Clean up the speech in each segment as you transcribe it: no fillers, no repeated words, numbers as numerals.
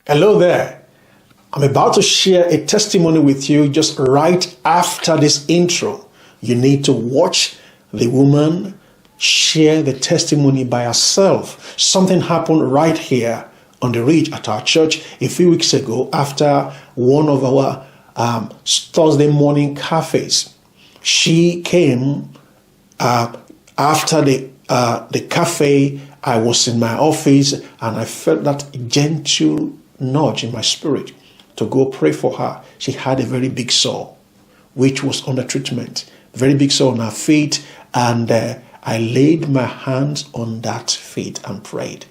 Hello there. I'm about to share a testimony with you just right after this intro. You need to watch the woman share the testimony by herself. Something happened right here on the ridge at our church a few weeks ago after one of our Thursday morning cafes. She came after the cafe. I was in my office and I felt that gentle nudge in my spirit to go pray for her. She had a very big sore, which was under treatment. Very big sore on her feet, and I laid my hands on that feet and prayed.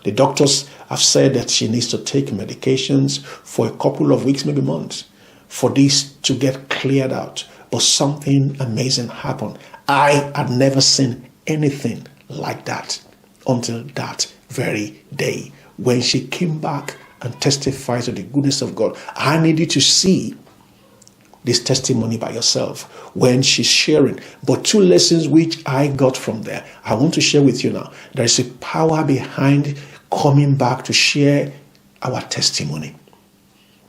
The doctors have said that she needs to take medications for a couple of weeks, maybe months, for this to get cleared out. But something amazing happened. I had never seen anything like that until that very day when she came back and testified to the goodness of God. I need you to see this testimony by yourself when she's sharing. But two lessons which I got from there, I want to share with you now. There is a power behind coming back to share our testimony.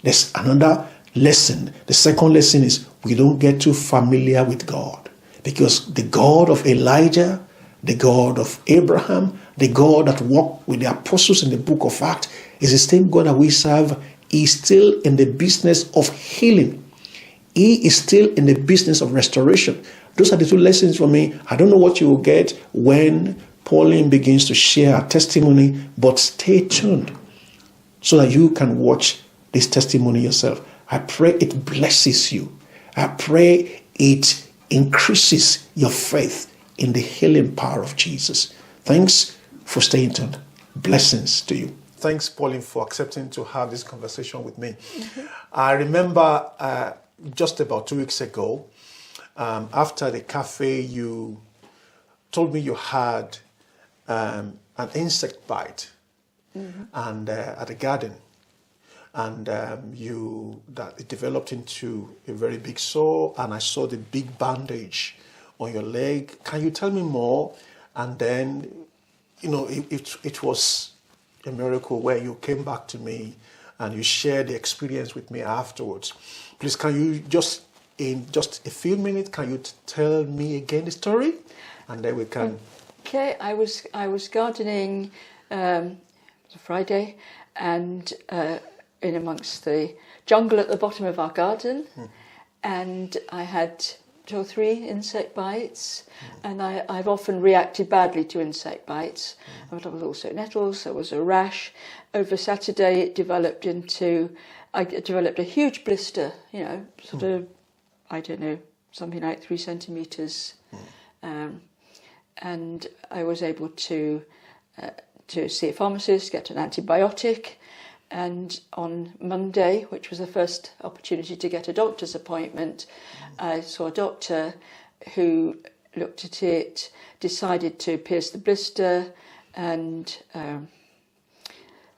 There's another lesson. The second lesson is we don't get too familiar with God, because the God of Elijah, the God of Abraham, the God that walked with the apostles in the book of Acts is the same God that we serve. He's still in the business of healing. He is still in the business of restoration. Those are the two lessons for me. I don't know what you will get when Pauline begins to share her testimony, but stay tuned so that you can watch this testimony yourself. I pray it blesses you. I pray it increases your faith in the healing power of Jesus. Thanks for staying tuned. Blessings to you. Thanks, Pauline, for accepting to have this conversation with me. Mm-hmm. I remember just about 2 weeks ago, after the cafe, you told me you had an insect bite and at the garden, and that it developed into a very big sore, and I saw the big bandage on your leg. Can you tell me more? And then, it was a miracle where you came back to me and you shared the experience with me afterwards. Please, can you in just a few minutes, can you tell me again the story? And then we can... Okay, I was gardening, it was a Friday, and in amongst the jungle at the bottom of our garden, and I had 2 or 3 insect bites, and I've often reacted badly to insect bites. There was also nettles, there was a rash. Over Saturday I developed a huge blister, something like 3 centimetres. And I was able to see a pharmacist, get an antibiotic, and on Monday, which was the first opportunity to get a doctor's appointment, I saw a doctor who looked at it, decided to pierce the blister, and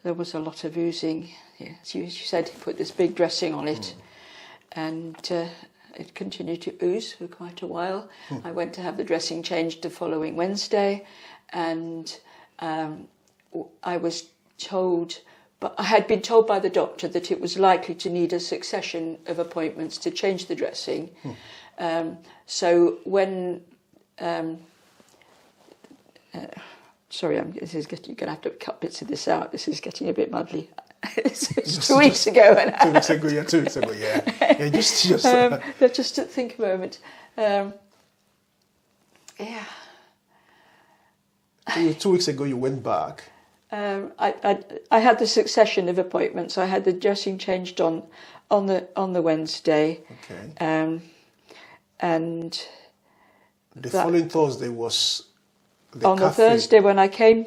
there was a lot of oozing. Yeah, she said he put this big dressing on it, and it continued to ooze for quite a while. I went to have the dressing changed the following Wednesday, and I was told... But I had been told by the doctor that it was likely to need a succession of appointments to change the dressing. So when... sorry, you're going to have to cut bits of this out. This is getting a bit muddly. It's 2 weeks ago. 2 weeks ago, yeah. 2 weeks ago, yeah. Just to think a moment. Yeah. 2 weeks ago, you went back. I had the succession of appointments. I had the dressing changed on the Wednesday. Okay. And the following Thursday was on the Thursday when I came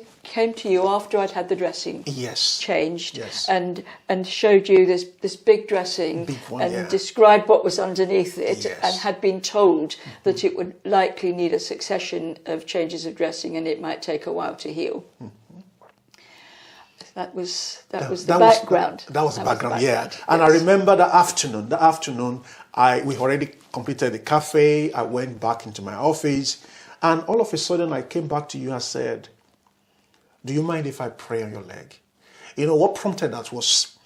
to you after I'd had the dressing changed. Yes. And showed you this big dressing, big one, and described what was underneath it, and had been told that it would likely need a succession of changes of dressing and it might take a while to heal. That was the background. That was the background, yeah. And I remember the afternoon, we already completed the cafe. I went back into my office, and all of a sudden I came back to you and said, do you mind if I pray on your leg? What prompted that was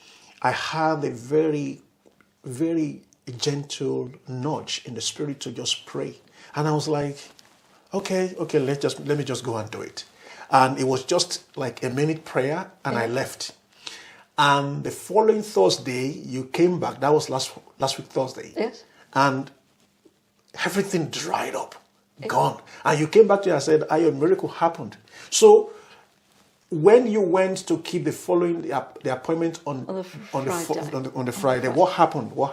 I had a very, very gentle nudge in the spirit to just pray. And I was like, okay, let me just go and do it. And it was just like a minute prayer, and I left. And the following Thursday, you came back. That was last week Thursday. Yes. And everything dried up, gone. And you came back to me and said, a miracle happened. So when you went to keep the appointment on the Friday, what happened? What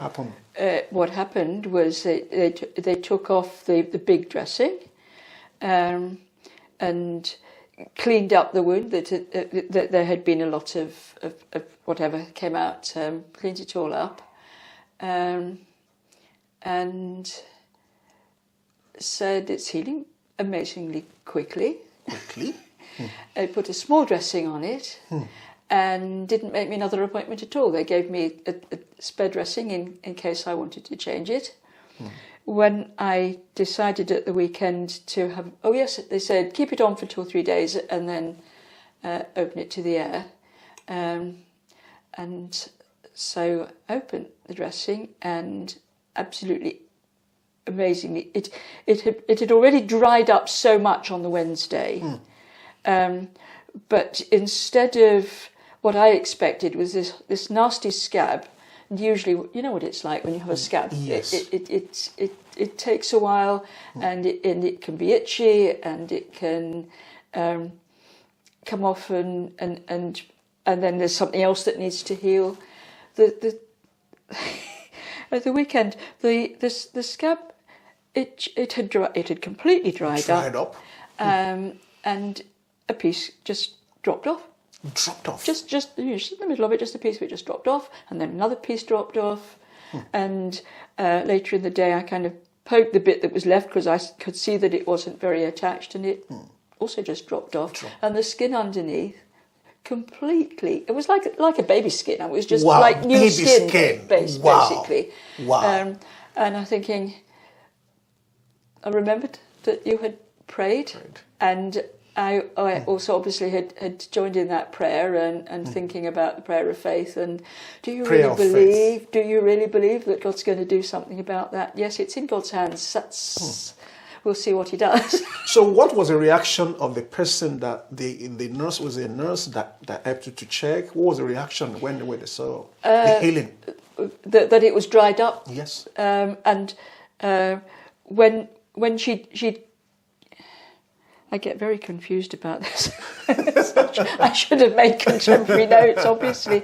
happened Was they took off the big dressing, and cleaned up the wound that there had been a lot of whatever came out, cleaned it all up, and said it's healing amazingly quickly. They put a small dressing on it and didn't make me another appointment at all. They gave me a spare dressing in case I wanted to change it. When I decided at the weekend to have... Oh, yes, they said, keep it on for 2 or 3 days and then open it to the air. And so opened the dressing, and absolutely amazingly, it had already dried up so much on the Wednesday. But instead of what I expected was this nasty scab. And usually, you know what it's like when you have a scab. Yes. It takes a while, and it can be itchy, and it can come off, and then there's something else that needs to heal. At the weekend, the scab, it had completely dried up. And a piece just dropped off. Just in the middle of it, just a piece of it just dropped off, and then another piece dropped off. And later in the day, I kind of poked the bit that was left because I could see that it wasn't very attached, and it also just dropped off. And the skin underneath, completely, it was like a baby skin. It was just like new skin. Basically. Wow. And I'm thinking, I remembered that you had prayed. And I also obviously had joined in that prayer and thinking about the prayer of faith. And do you really believe that God's going to do something about that? Yes, it's in God's hands. We'll see what he does. So what was the reaction of the person that the nurse was a nurse that helped you to check? What was the reaction when they saw the healing? That it was dried up. Yes. And when she I get very confused about this. I should have made contemporary notes, obviously,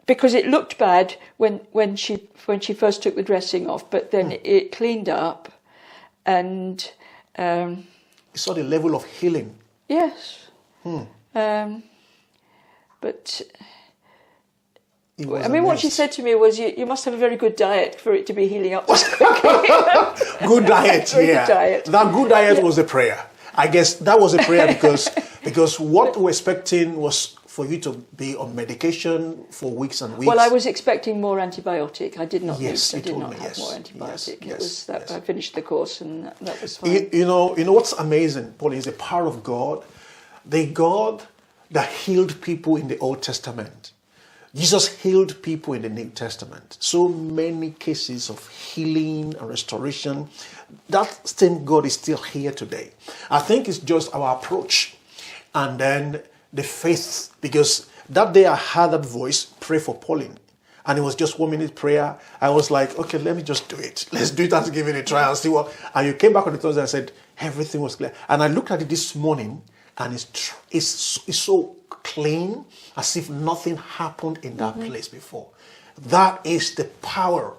because it looked bad when she first took the dressing off, but then it cleaned up, and you saw the level of healing. Yes, but. I mean, what she said to me was, you must have a very good diet for it to be healing up this quickly. Good diet, Good diet. That good diet was the prayer. I guess that was a prayer because what we're expecting was for you to be on medication for weeks and weeks. Well, I was expecting more antibiotic. I did not have more antibiotic. Yes. I finished the course, and that was fine. You know what's amazing, Pauline, is the power of God. The God that healed people in the Old Testament. Jesus healed people in the New Testament. So many cases of healing and restoration. That same God is still here today. I think it's just our approach. And then the faith. Because that day I heard that voice, pray for Pauline. And it was just 1 minute prayer. I was like, okay, let me just do it. Let's do it and give it a try and see what. And you came back on the Thursday and said, everything was clear. And I looked at it this morning, and it's so clean, as if nothing happened in that place before. That is the power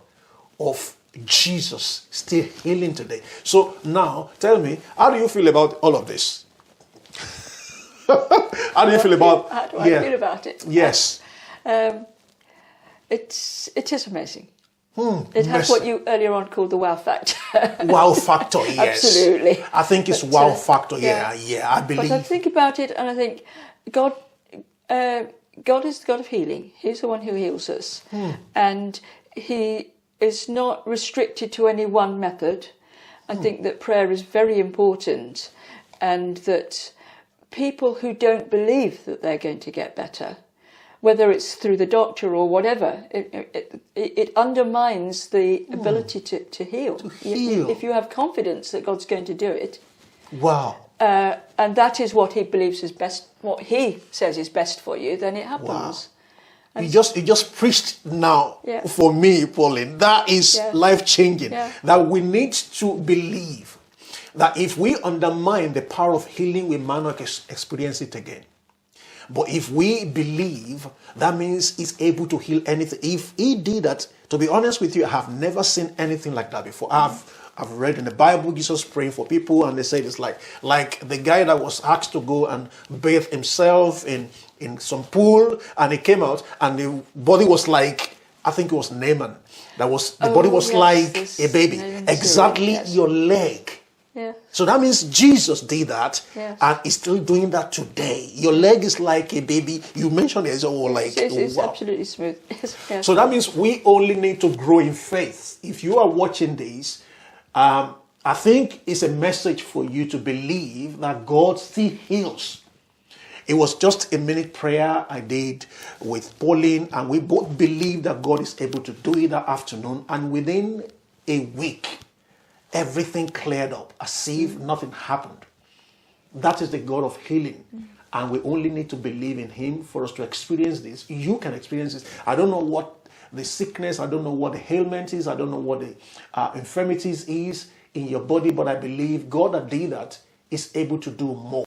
of Jesus still healing today. So now, tell me, how do you feel about all of this? How do you feel about? How do I feel about it? Yes. It is amazing. It has what you earlier on called the wow factor. Wow factor, yes. Absolutely. I think it's wow factor, yeah, I believe. But I think about it, and I think God is the God of healing. He's the one who heals us. And he is not restricted to any one method. I think that prayer is very important, and that people who don't believe that they're going to get better, whether it's through the doctor or whatever, it undermines the ability to heal. To heal. If you have confidence that God's going to do it. Wow. And that is what he believes is best, what he says is best for you, then it happens. Wow. You just preached now for me, Pauline. That is life-changing. Yeah. That we need to believe that if we undermine the power of healing, we might not experience it again. But if we believe, that means he's able to heal anything. If he did that, to be honest with you, I have never seen anything like that before. I've read in the Bible, Jesus praying for people, and they said it's like the guy that was asked to go and bathe himself in some pool, and he came out, and the body was like, I think it was Naaman. The body was like a baby. Exactly your leg. Yeah. So that means Jesus did that, Yes. and he's still doing that today. Your leg is like a baby. You mentioned it, so like, It's wow. absolutely smooth. Yes. So that means we only need to grow in faith. If you are watching this, I think it's a message for you to believe that God still heals. It was just a minute prayer I did with Pauline, and we both believe that God is able to do it that afternoon, and within a week, everything cleared up as if nothing happened. That is the God of healing. And we only need to believe in him for us to experience this. You can experience this. I don't know what the sickness, I don't know what the ailment is, I don't know what the infirmities is in your body, but I believe God that did that is able to do more.